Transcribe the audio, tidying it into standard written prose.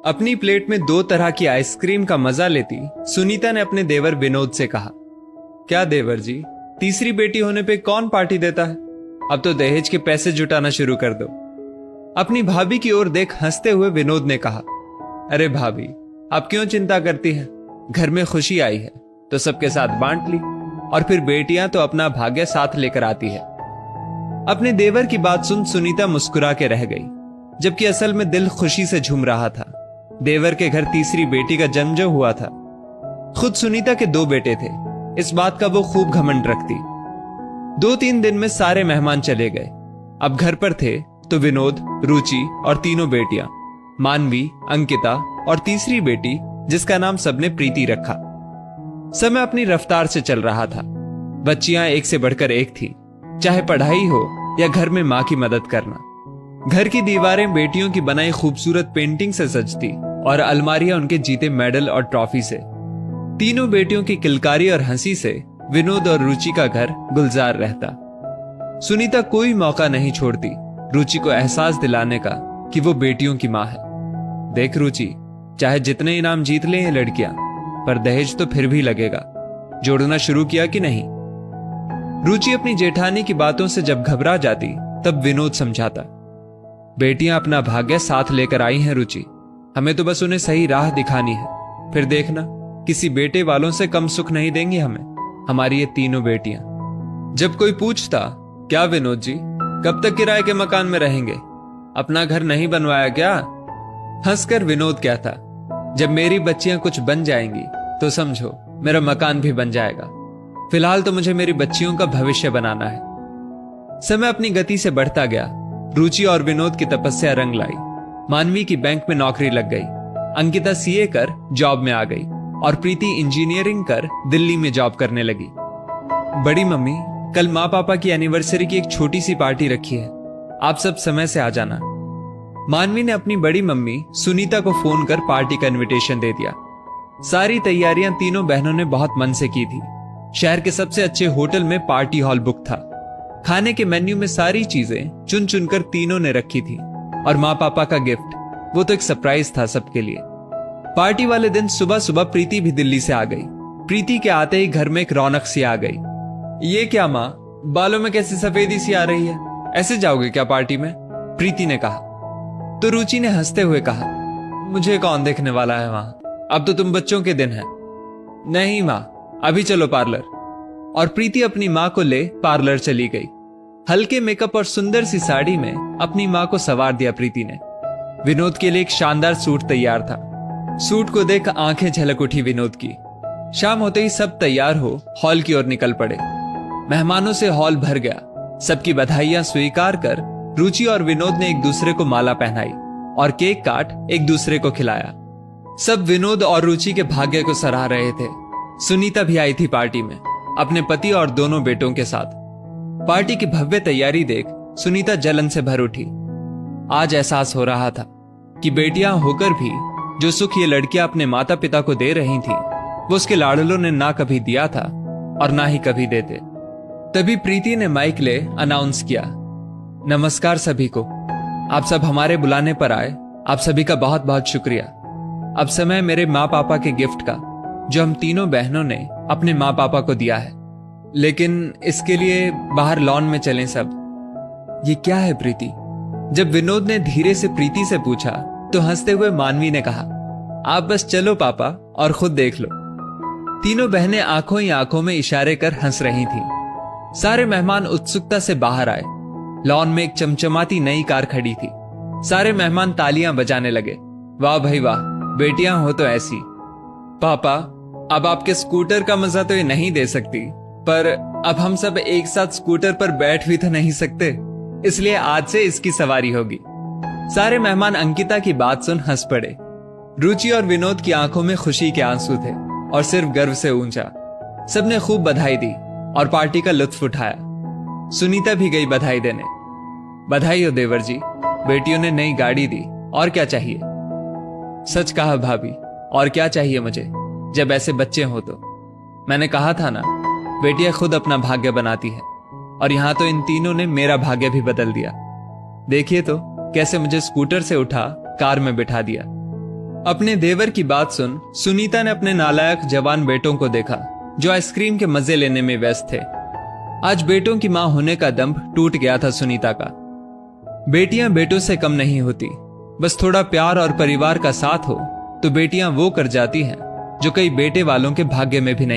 अपनी प्लेट में 2 तरह की आइसक्रीम का मजा लेती सुनीता ने अपने देवर विनोद से कहा, क्या देवर जी, तीसरी बेटी होने पे कौन पार्टी देता है? अब तो दहेज के पैसे जुटाना शुरू कर दो। अपनी भाभी की ओर देख हंसते हुए विनोद ने कहा, अरे भाभी, आप क्यों चिंता करती हैं? घर में खुशी आई है तो सबके साथ बांट ली, और फिर बेटियां तो अपना भाग्य साथ लेकर आती है। अपने देवर की बात सुन सुनीता मुस्कुरा के रह गई, जबकि असल में दिल खुशी से झूम रहा था। देवर के घर तीसरी बेटी का जन्म जो हुआ था। खुद सुनीता के 2 बेटे थे, इस बात का वो खूब घमंड रखती। 2-3 दिन में सारे मेहमान चले गए। अब घर पर थे तो विनोद, रुचि और 3 बेटियां, मानवी, अंकिता और तीसरी बेटी जिसका नाम सबने प्रीति रखा। समय अपनी रफ्तार से चल रहा था। बच्चियां एक से बढ़कर एक थी, चाहे पढ़ाई हो या घर में मां की मदद करना। घर की दीवारें बेटियों की बनाई खूबसूरत पेंटिंग से सजती और अलमारियां उनके जीते मेडल और ट्रॉफी से। 3 बेटियों की किलकारी और हंसी से विनोद और रुचि का घर गुलजार रहता। सुनीता कोई मौका नहीं छोड़ती रुचि को एहसास दिलाने का कि वो बेटियों की मां है। देख रुचि, चाहे जितने इनाम जीत लें ये लड़कियां, पर दहेज तो फिर भी लगेगा। जोड़ना शुरू किया कि नहीं? रुचि अपनी जेठानी की बातों से जब घबरा जाती तब विनोद समझाता, बेटियां अपना भाग्य साथ लेकर आई हैं रुचि, हमें तो बस उन्हें सही राह दिखानी है। फिर देखना, किसी बेटे वालों से कम सुख नहीं देंगी हमें हमारी ये 3 बेटियां। जब कोई पूछता, क्या विनोद जी, कब तक किराए के मकान में रहेंगे? अपना घर नहीं बनवाया क्या? हंसकर विनोद कहता, जब मेरी बच्चियां कुछ बन जाएंगी तो समझो मेरा मकान भी बन जाएगा। फिलहाल तो मुझे मेरी बच्चियों का भविष्य बनाना है। समय अपनी गति से बढ़ता गया। रुचि और विनोद की तपस्या रंग लाई। मानवी की बैंक में नौकरी लग गई, अंकिता सीए कर जॉब में आ गई और प्रीति इंजीनियरिंग कर दिल्ली में जॉब करने लगी। बड़ी मम्मी, कल माँ पापा की एनिवर्सरी की एक छोटी सी पार्टी रखी है, आप सब समय से आ जाना। मानवी ने अपनी बड़ी मम्मी सुनीता को फोन कर पार्टी का इनविटेशन दे दिया। सारी तैयारियां तीनों बहनों ने बहुत मन से की थी। शहर के सबसे अच्छे होटल में पार्टी हॉल बुक था। खाने के मेन्यू में सारी चीजें चुन चुनकर तीनों ने रखी थी, और माँ पापा का गिफ्ट, वो तो एक सरप्राइज था सबके लिए। पार्टी वाले दिन सुबह सुबह प्रीति भी दिल्ली से आ गई। प्रीति के आते ही घर में एक रौनक सी आ गई। ये क्या माँ, बालों में कैसी सफेदी सी आ रही है? ऐसे जाओगे क्या पार्टी में? प्रीति ने कहा। तो रुचि ने हंसते हुए कहा, मुझे कौन देखने वाला है वहां, अब तो तुम बच्चों के दिन है। नहीं माँ, अभी चलो पार्लर। और प्रीति अपनी माँ को ले पार्लर चली गई। हल्के मेकअप और सुंदर सी साड़ी में अपनी माँ को संवार दिया प्रीति ने। विनोद के लिए एक शानदार सूट तैयार था। सूट को देख आंखें झलक उठी विनोद की। शाम होते ही सब तैयार हो हॉल की ओर निकल पड़े। मेहमानों से हॉल भर गया। सबकी बधाइयां स्वीकार कर रुचि और विनोद ने एक दूसरे को माला पहनाई और केक काट एक दूसरे को खिलाया। सब विनोद और रुचि के भाग्य को सराह रहे थे। सुनीता भी आई थी पार्टी में, अपने पति और 2 बेटों के साथ। पार्टी की भव्य तैयारी देख सुनीता जलन से भर उठी। आज एहसास हो रहा था कि बेटियां होकर भी जो सुख ये लड़कियां अपने माता पिता को दे रही थी, वो उसके लाडलों ने ना कभी दिया था और ना ही कभी देते। तभी प्रीति ने माइक ले अनाउंस किया, नमस्कार सभी को, आप सब हमारे बुलाने पर आए, आप सभी का बहुत बहुत शुक्रिया। अब समय मेरे माँ पापा के गिफ्ट का, जो हम तीनों बहनों ने अपने माँ पापा को दिया है। लेकिन इसके लिए बाहर लॉन में चलें सब। ये क्या है प्रीति? जब विनोद ने धीरे से प्रीति से पूछा तो हंसते हुए मानवी ने कहा, आप बस चलो पापा और खुद देख लो। तीनों बहनें आंखों ही आंखों में इशारे कर हंस रही थीं। सारे मेहमान उत्सुकता से बाहर आए। लॉन में एक चमचमाती नई कार खड़ी थी। सारे मेहमान तालियां बजाने लगे। वाह भाई वाह, बेटियां हो तो ऐसी। पापा, अब आपके स्कूटर का मजा तो ये नहीं दे सकती, पर अब हम सब एक साथ स्कूटर पर बैठ भी तो नहीं सकते, इसलिए आज से इसकी सवारी होगी। सारे मेहमान अंकिता की बात सुन हंस पड़े। रुचि और विनोद की आंखों में खुशी के आंसू थे और सिर्फ गर्व से ऊंचा। सबने खूब बधाई दी और पार्टी का लुत्फ उठाया। सुनीता भी गई बधाई देने। बधाई हो देवर जी, बेटियों ने नई गाड़ी दी, और क्या चाहिए? सच कहा भाभी, और क्या चाहिए मुझे, जब ऐसे बच्चे हो तो। मैंने कहा था ना, बेटियां खुद अपना भाग्य बनाती है, और यहां तो इन तीनों ने मेरा भाग्य भी बदल दिया। देखिए तो कैसे मुझे स्कूटर से उठा कार में बिठा दिया। अपने देवर की बात सुन सुनीता ने अपने नालायक जवान बेटों को देखा जो आइसक्रीम के मजे लेने में व्यस्त थे। आज बेटों की मां होने का दंभ टूट गया था सुनीता का। बेटियां बेटों से कम नहीं होती, बस थोड़ा प्यार और परिवार का साथ हो तो बेटियां वो कर जाती हैं जो कई बेटे वालों के भाग्य में भी नहीं।